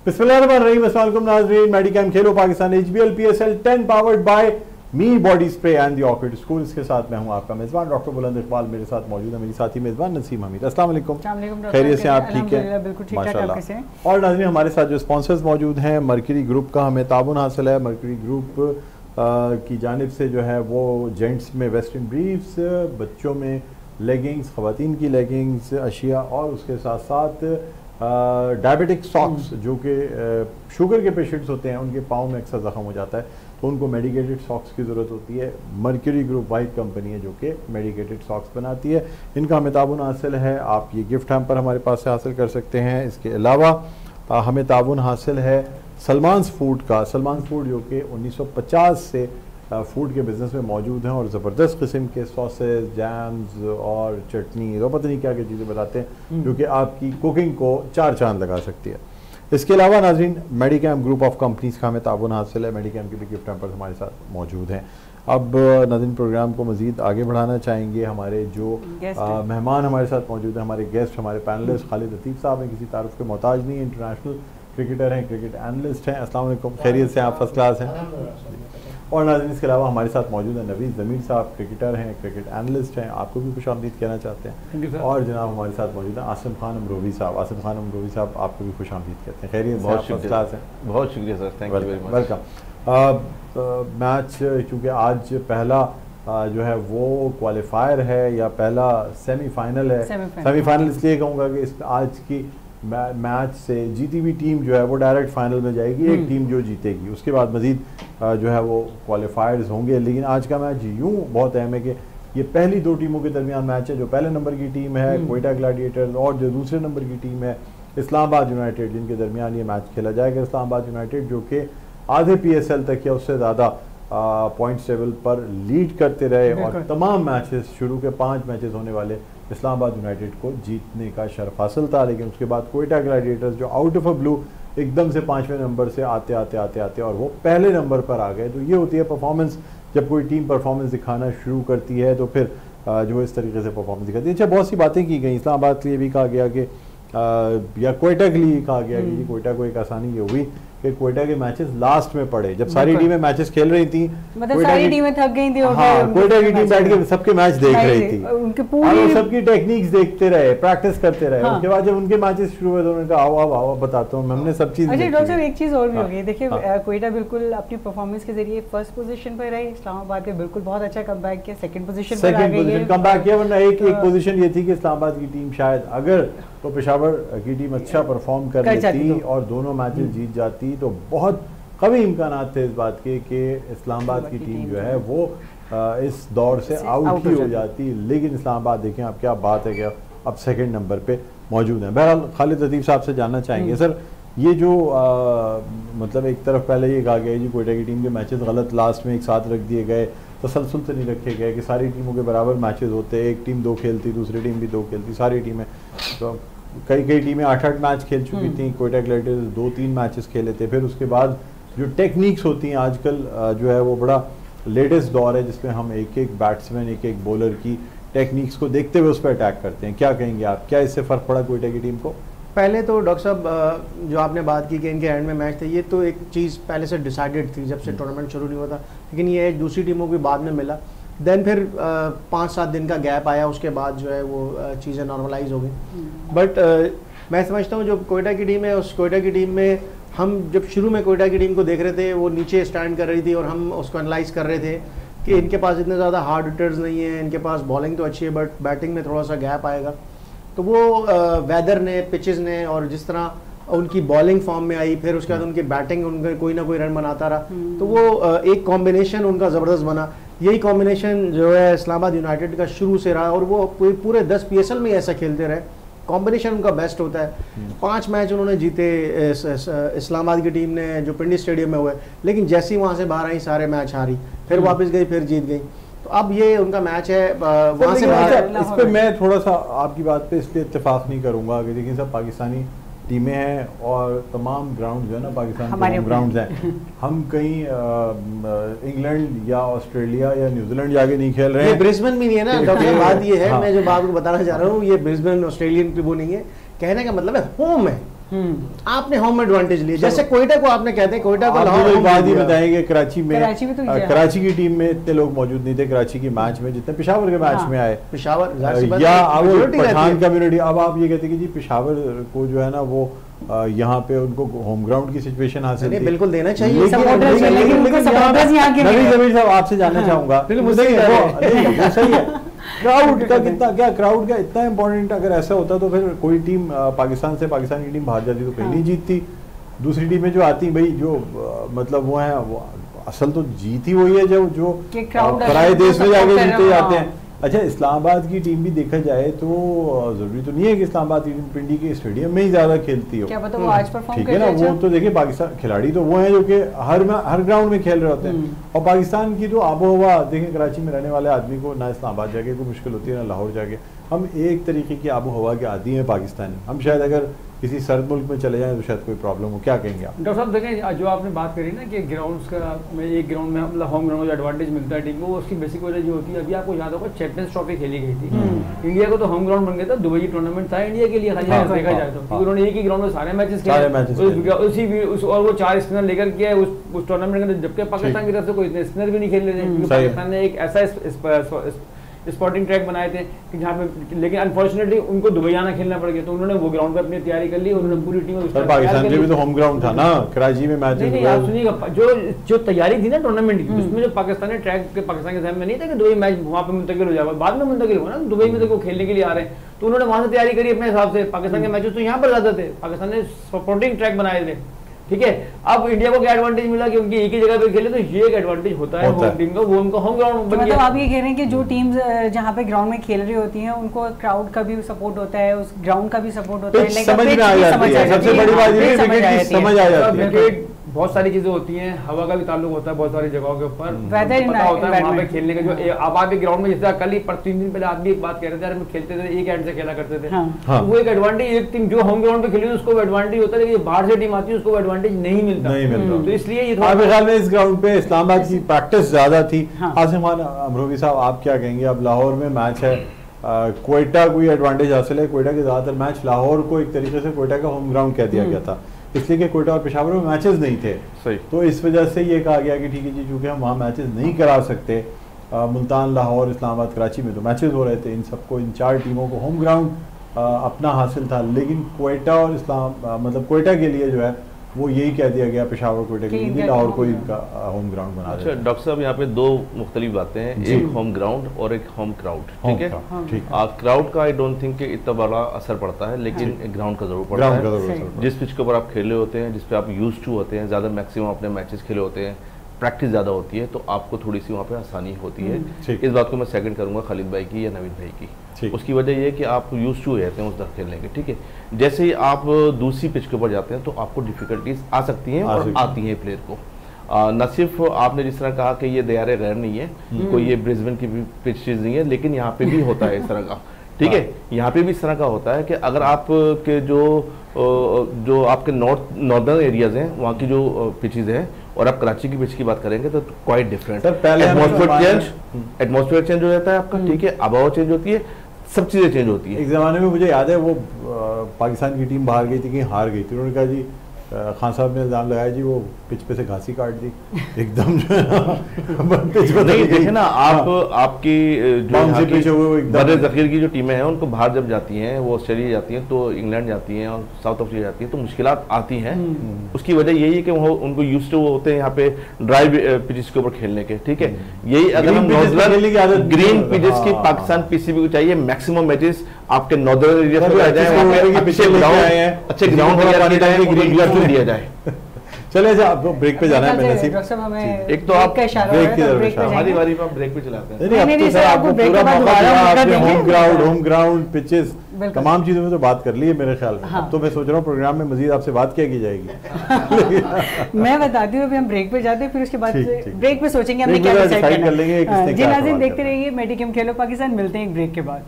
बिस्मिल्लाहिर्रहमानिर्रहीम, अस्सलाम वालेकुम नाज़रीन। मेडिकैम खेलो Pakistan HBL PSL 10 powered by me body spray and the orchid school. इसके साथ मैं हूं आपका मेज़बान डॉक्टर बुलंद इकबाल। मेरे साथ मौजूद है मेरी साथी मेज़बान नसीम हमीद। अस्सलाम वालेकुम, खैरियत से आप ठीक हैं? माशाल्लाह। और नाज़रीन हमारे साथ जो स्पॉन्सर्स मौजूद हैं, मर्करी ग्रुप का हमें ताबुन हासिल है। मर्करी ग्रुप की जानिब से जो है वो जेंट्स में वेस्टर्न ब्रीफ्स, बच्चों में लेगिंग्स, ख़वातीन की लेगिंग्स अशिया और उसके साथ साथ डायबिटिक सॉक्स जो कि शुगर के पेशेंट्स होते हैं, उनके पाँव में अक्सर ज़ख्म हो जाता है तो उनको मेडिकेटेड सॉक्स की ज़रूरत होती है। मर्करी ग्रुप वाइट कंपनी है जो कि मेडिकेटेड सॉक्स बनाती है। इनका हमें ताबुन हासिल है, आप ये गिफ्ट हैम्पर हमारे पास से हासिल कर सकते हैं। इसके अलावा हमें ताबुन हासिल है सलमान्स फूड का। सलमान्स फूड जो कि 1950 से फूड के बिज़नेस में मौजूद हैं और ज़बरदस्त किस्म के सॉसेज, जैम्स और चटनी और पता नहीं क्या क्या चीज़ें बनाते हैं जो कि आपकी कुकिंग को चार चांद लगा सकती है। इसके अलावा नाज़रीन मेडिकैम ग्रुप ऑफ कंपनीज़ का हमें ताबुन हासिल है। मेडिकैम के भी गिफ्ट हैम्पर्स हमारे साथ मौजूद हैं। अब नाज़रीन प्रोग्राम को मज़ीद आगे बढ़ाना चाहेंगे। हमारे जो मेहमान हमारे साथ मौजूद हैं, हमारे गेस्ट, हमारे पैनलिस्ट खालिद लतीफ़ साहब हैं, किसी तारुफ के मोहताज नहीं है, इंटरनेशनल क्रिकेटर हैं, क्रिकेट एनालिस्ट हैं। अस्सलाम वालेकुम, खैरियत से आप? फर्स्ट क्लास हैं। और नाज़रीन इसके अलावा हमारे साथ मौजूद है नवीद ज़मीर साहब, क्रिकेटर हैं, क्रिकेट एनालिस्ट हैं, आपको भी खुशामदीद कहना चाहते हैं। और जनाब हमारे साथ मौजूद है आसिम खान अमरोवी साहब। आसिम खान अमरोवी साहब आपको भी खुशामदीद कहते हैं। खैरियत से? बहुत फर्स्ट क्लास है। बहुत शुक्रिया sir, thank you very much. Welcome. Match चूँकि आज पहला जो है वो क्वालिफायर है या पहला सेमीफाइनल है। सेमीफाइनल इसलिए कहूँगा कि इस आज की मैच से जीती हुई टीम जो है वो डायरेक्ट फाइनल में जाएगी। एक टीम जो जीतेगी उसके बाद मज़ीद जो है वो क्वालिफायर्स होंगे। लेकिन आज का मैच यूँ बहुत अहम है कि ये पहली दो टीमों के दरमियान मैच है। जो पहले नंबर की टीम है क्वेटा ग्लैडिएटर्स और जो दूसरे नंबर की टीम है इस्लामाबाद यूनाइटेड, जिनके दरमियान ये मैच खेला जाएगा। इस्लामाबाद यूनाइटेड जो कि आधे PSL तक या उससे ज़्यादा पॉइंट्स टेबल पर लीड करते रहे और तमाम मैचेस शुरू के 5 मैचेस होने वाले इस्लामाबाद यूनाइटेड को जीतने का शर्फ हासिल था। लेकिन उसके बाद क्वेटा ग्लैडिएटर्स जो आउट ऑफ अ ब्लू एकदम से 5वें नंबर से आते आते और वो पहले नंबर पर आ गए। तो ये होती है परफॉर्मेंस। जब कोई टीम परफॉर्मेंस दिखाना शुरू करती है तो फिर जो इस तरीके से परफॉर्मेंस दिखाती है। अच्छा, बहुत सी बातें की गई। इस्लामाबाद के लिए भी कहा गया कि या क्वेटा के लिए कहा गया कि क्वेटा को एक आसानी ये हुई कि क्वेटा के मैचेस लास्ट में पड़े। जब सारी टीमें मैचेस खेल रही थी, मतलब सारी टीमें थक गई थी। हाँ, क्वेटा की टीम बैठ के सबके मैच देख रही थी, उनके पूरी सबकी टेक्निक्स देखते रहे, प्रैक्टिस करते रहे। उसके बाद जब उनके मैचेस शुरू हुए तो उन्होंने कहा आओ बताता हूँ, हमने सब चीज़। अच्छा डॉक्टर साहब, एक चीज़ और भी हो गई। देखिए क्वेटा बिल्कुल अपनी परफॉर्मेंस के जरिए फर्स्ट पोजीशन पर रही। इस्लामाबाद ने बिल्कुल बहुत अच्छा कमबैक किया, सेकंड पोजीशन पर आ गई है, कमबैक किया। वरना एक पोजीशन ये थी कि इस्लामाबाद की टीम शायद अगर तो पेशावर की टीम अच्छा परफॉर्म कर लेती और दोनों मैचेस जीत जाती तो बहुत कभी इम्कान थे इस बात के कि इस्लामाबाद की टीम जो है वो इस दौर से आउट ही हो जाती। लेकिन इस्लामाबाद देखें अब क्या बात है, क्या अब सेकंड नंबर पे मौजूद है। बहरहाल खालिद लतीफ़ साहब से जानना चाहेंगे सर, ये जो मतलब एक तरफ पहले ये कहा गया जी क्वेटा की टीम के मैचेस गलत लास्ट में एक साथ रख दिए गए, तसलसल से नहीं रखे गए कि सारी टीमों के बराबर मैचेस होते, एक टीम 2 खेलती, दूसरी टीम भी 2 खेलती, सारी टीमें तो कई टीमें 8-8 मैच खेल चुकी थी। क्वेटा ग्लैडिएटर्स 2-3 मैचेस खेले थे। फिर उसके बाद जो टेक्निक्स होती हैं आजकल जो है वो बड़ा लेटेस्ट दौर है जिसमें हम एक एक बैट्समैन, एक एक बॉलर की टेक्निक्स को देखते हुए उस पर अटैक करते हैं। क्या कहेंगे आप, क्या इससे फ़र्क पड़ा क्वेटा की टीम को? पहले तो डॉक्टर साहब जो आपने बात की कि इनके एंड में मैच थे, ये तो एक चीज़ पहले से डिसाइडेड थी जब से टूर्नामेंट शुरू नहीं हुआ था। लेकिन ये दूसरी टीमों को बाद में मिला। देन फिर 5-7 दिन का गैप आया, उसके बाद जो है वो चीज़ें नॉर्मलाइज हो गई। बट मैं समझता हूँ जो क्वेटा की टीम है, उस क्वेटा की टीम में हम जब शुरू में क्वेटा की टीम को देख रहे थे वो नीचे स्टैंड कर रही थी और हम उसको एनालाइज कर रहे थे कि इनके पास इतने ज़्यादा हार्ड हिटर्स नहीं है, इनके पास बॉलिंग तो अच्छी है बट बैटिंग में थोड़ा सा गैप आएगा। तो वो वेदर ने, पिचेस ने और जिस तरह उनकी बॉलिंग फॉर्म में आई, फिर उसके बाद उनकी बैटिंग उनका कोई ना कोई रन बनाता रहा, तो वो एक कॉम्बिनेशन उनका ज़बरदस्त बना। यही कॉम्बिनेशन जो है इस्लामाबाद यूनाइटेड का शुरू से रहा और वो पूरे 10 PSL में ऐसा खेलते रहे। कॉम्बिनेशन उनका बेस्ट होता है। 5 मैच उन्होंने जीते इस्लामाबाद की टीम ने जो पिंडी स्टेडियम में हुए, लेकिन जैसे ही वहाँ से बाहर आई सारे मैच हारी, फिर वापस गई, फिर जीत गई। तो अब ये उनका मैच है वहाँ से बाहर। इस पर मैं थोड़ा सा आपकी बात पे इसलिए इत्तेफाक नहीं करूँगा कि देखिए सब पाकिस्तानी टीमें हैं और तमाम ग्राउंड जो है ना पाकिस्तान के ग्राउंड्स हैं। हम कहीं इंग्लैंड या ऑस्ट्रेलिया या न्यूजीलैंड जाके नहीं खेल रहे हैं। ये ब्रिस्बेन भी नहीं है ना डॉक्टर, बात ये है। मैं जो बात को बताना चाह रहा हूँ, ये ब्रिस्बेन ऑस्ट्रेलियन की वो नहीं है। कहने का मतलब है होम है, आपने होम एडवांटेज लिया। जैसे कोयटा को आपने कहते हैं, कोयटा को लाहौर बात ही बताएंगे। कराची में तो कराची की टीम में इतने लोग मौजूद नहीं थे कराची के मैच में जितने पेशावर के मैच में आए। पेशावर या अब पठान कम्युनिटी, अब आप ये कहते हैं कि जी पेशावर को जो है ना वो यहाँ पे उनको होम ग्राउंड की सिचुएशन हासिल थी, बिल्कुल देना चाहिए। साहब आपसे जानना चाहूंगा, सही है क्राउड का कितना, क्या क्राउड का इतना इंपॉर्टेंट? अगर ऐसा होता तो फिर कोई टीम पाकिस्तान से, पाकिस्तान की टीम बाहर जाती तो पहले ही जीतती। दूसरी टीमें जो आती भाई जो मतलब वो है वो असल तो जीत ही वही है जो पराए देश में जाके जीते जाते हैं। अच्छा, इस्लामाबाद की टीम भी देखा जाए तो जरूरी तो नहीं है कि इस्लामाबाद की टीम पिंडी के स्टेडियम में ही ज्यादा खेलती हो, क्या पता वो आज परफॉर्म ठीक है ना। वो तो देखिए पाकिस्तान खिलाड़ी तो वो हैं जो कि हर ग्राउंड में खेल रहे होते हैं। और पाकिस्तान की तो आबो हवा देखें, कराची में रहने वाले आदमी को ना इस्लामाबाद जाके कोई मुश्किल होती है ना लाहौर जाके। हम एक तरीके की आबो हवा के आदी हैं पाकिस्तानी। हम शायद अगर किसी सर्द मुल्क में चले जाएं तो शायद कोई प्रॉब्लम हो। क्या कहेंगे आप? डॉक्टर साहब देखें, जो आपने बात करी ना कि ग्राउंड्स का में एक ग्राउंड में मतलब होम ग्राउंड का एडवांटेज मिलता है टीम को, उसकी बेसिक वजह जो होती है, अभी आपको याद होगा चैंपियंस ट्रॉफी खेली गई थी, इंडिया को तो होम ग्राउंड बन गया था, दुबई टूर्नामेंट था इंडिया के लिए देखा जाए तो, उन्होंने एक ही ग्राउंड में सारे मैचेस खेले और वो 4 स्पिनर लेकर के उस टूर्नामेंट के अंदर, जबकि पाकिस्तान की तरफ से कोई इतने स्पिनर भी नहीं खेल रहे थे, क्योंकि पाकिस्तान ने एक ऐसा स्पॉटिंग ट्रैक बनाए थे कि जहाँ पे, लेकिन अनफॉर्चुनेटली उनको दुबई आना खेलना पड़ गया, तो उन्होंने वो ग्राउंड पे अपनी तैयारी कर ली, उन्होंने पूरी टीम पाकिस्तान के भी तो होम ग्राउंड था ना कराची में मैच। नहीं आप सुनिएगा, जो तैयारी थी ना टूर्नामेंट की, उसमें जो पाकिस्तानी ट्रैक के पाकिस्तान के सामने में नहीं था कि दुबई मैच वहाँ पे मुंतकिल हो जाएगा, बाद में मुंतकिल हुआ ना, दुबई में तो खेलने के लिए आ रहे हैं, तो उन्होंने वहां से तैयारी करी अपने हिसाब से। पाकिस्तान के मैचेस तो यहाँ पर ज्यादा थे, पाकिस्तान ने सपोर्टिंग ट्रैक बनाए थे, ठीक है। अब इंडिया को क्या एडवांटेज मिला कि उनकी एक ही जगह पे खेले, तो ये एक एडवांटेज होता है होम टीम का, वो उनका होम ग्राउंड बन गया। मतलब आप ये कह रहे हैं कि जो टीम्स जहाँ पे ग्राउंड में खेल रही होती हैं उनको क्राउड का भी सपोर्ट होता है, उस ग्राउंड का भी सपोर्ट होता है, समझ में आ जाती है। सबसे बड़ी बात ये है समझ आ जाती है। बहुत सारी चीजें होती हैं, हवा का भी ताल्लुक होता है बहुत सारी जगहों के ऊपर, पता होता है वहाँ पे खेलने का। जो अब आप ग्राउंड में, जैसे कल ही 3 दिन पहले आप भी एक बात कह रहे थे, हम खेलते थे एक एंड से खेला करते थे, तो वो एक एडवांटेज, एक टीम जो होम ग्राउंड पे खेली उसको एडवांटेज होता है, लेकिन बाहर से टीम आती है उसको एडवांटेज नहीं मिलता। तो इसलिए ये मेरे ख्याल में इस ग्राउंड पे इस्लामाबाद की प्रैक्टिस ज्यादा थी। आसिम खान अमरोही साहब, आप क्या कहेंगे? अब लाहौर में मैच है, कोयटा कोई एडवांटेज हासिल है? कोयटा के ज्यादातर मैच लाहौर को एक तरीके से कोयटा का होम ग्राउंड कह दिया गया था, इसलिए कि कोयटा और पेशावर में मैचेस नहीं थे। सही। तो इस वजह से ये कहा गया कि ठीक है जी, चूंकि हम वहाँ मैचेस नहीं करा सकते, मुल्तान, लाहौर, इस्लामाबाद, कराची में तो मैचेस हो रहे थे, इन सबको, इन 4 टीमों को होम ग्राउंड अपना हासिल था। लेकिन कोयटा और मतलब कोयटा के लिए जो है वो यही कह दिया गया, पेशावर कोयटा के लिए लाहौर को इनका होम ग्राउंड बना दिया। अच्छा डॉक्टर साहब, यहाँ पे 2 मुख्तलिफ बातें हैं, एक होम ग्राउंड और एक होम क्राउड, ठीक है। क्राउड का आई डोंट थिंक कि इतना बड़ा असर पड़ता है, लेकिन ग्राउंड का जरूर पड़ता है। जिस पिच के ऊपर आप खेले होते हैं, जिस पे आप यूज टू होते हैं, ज्यादा मैक्सिमम अपने मैचेस खेले होते हैं, प्रैक्टिस ज़्यादा होती है, तो आपको थोड़ी सी वहाँ पे आसानी होती है। इस बात को मैं सेकंड करूँगा खालिद भाई की या नवीन भाई की। उसकी वजह ये है कि आप यूज टू रहते हैं उस तरह खेलने के, ठीक है। जैसे ही आप दूसरी पिच के ऊपर जाते हैं तो आपको डिफिकल्टीज आ सकती हैं और आती हैं प्लेयर को। न सिर्फ आपने जिस तरह कहा कि ये दयारे रैर नहीं है, कोई ये ब्रिस्बेन की पिचेज नहीं है, लेकिन यहाँ पे भी होता है इस तरह का, ठीक है। यहाँ पे भी इस तरह का होता है कि अगर आप के जो आपके नॉर्दर्न एरियाज हैं वहाँ की जो पिचेज हैं और आप कराची की पिच की बात करेंगे तो क्वाइट डिफरेंट। एटमॉस्फेयर चेंज हो जाता है आपका, ठीक है, आबहवा चेंज होती है, सब चीजें चेंज होती है। एक जमाने में मुझे याद है वो पाकिस्तान की टीम बाहर गई थी, कहीं हार गई थी, उन्होंने कहा जी खान साहब ने इल्जाम लगाया जी वो पिच पे से घासी काट दी एकदम जो है नहीं देखे ना आप आपकी जो बड़े जखीर की जो टीमें हैं उनको बाहर जब जाती हैं, वो ऑस्ट्रेलिया जाती हैं, तो इंग्लैंड जाती हैं और साउथ अफ्रीका जाती हैं, तो मुश्किलात आती हैं। उसकी वजह यही है कि वो उनको यूज्ड टू होते हैं यहाँ पे ड्राई पिचेस के ऊपर खेलने के, ठीक है। यही अगर हम ग्रीन पिचेस की पाकिस्तान पीसीबी को चाहिए, मैक्सिमम मैचेस आपके नॉर्दर्न एरिया में अच्छे ग्राउंड दिया जाए। चले आपको ब्रेक पे जाना है। मैंने एक तो आप हमारी बारी में ब्रेक पे चलाते हैं, आपने होम ग्राउंड पिचेस तमाम चीजों में तो बात कर ली है मेरे ख्याल में। हाँ। तो मैं सोच रहा हूँ प्रोग्राम में मजीद आपसे बात क्या की जाएगी। मैं बताती हूँ, अभी हम ब्रेक पे जाते हैं, फिर उसके बाद ब्रेक पे सोचेंगे हमने क्या डिसाइड कर लेंगे। जी नाज़रीन, देखते रहिए मेडिकेम खेलो पाकिस्तान, मिलते हैं एक ब्रेक के बाद।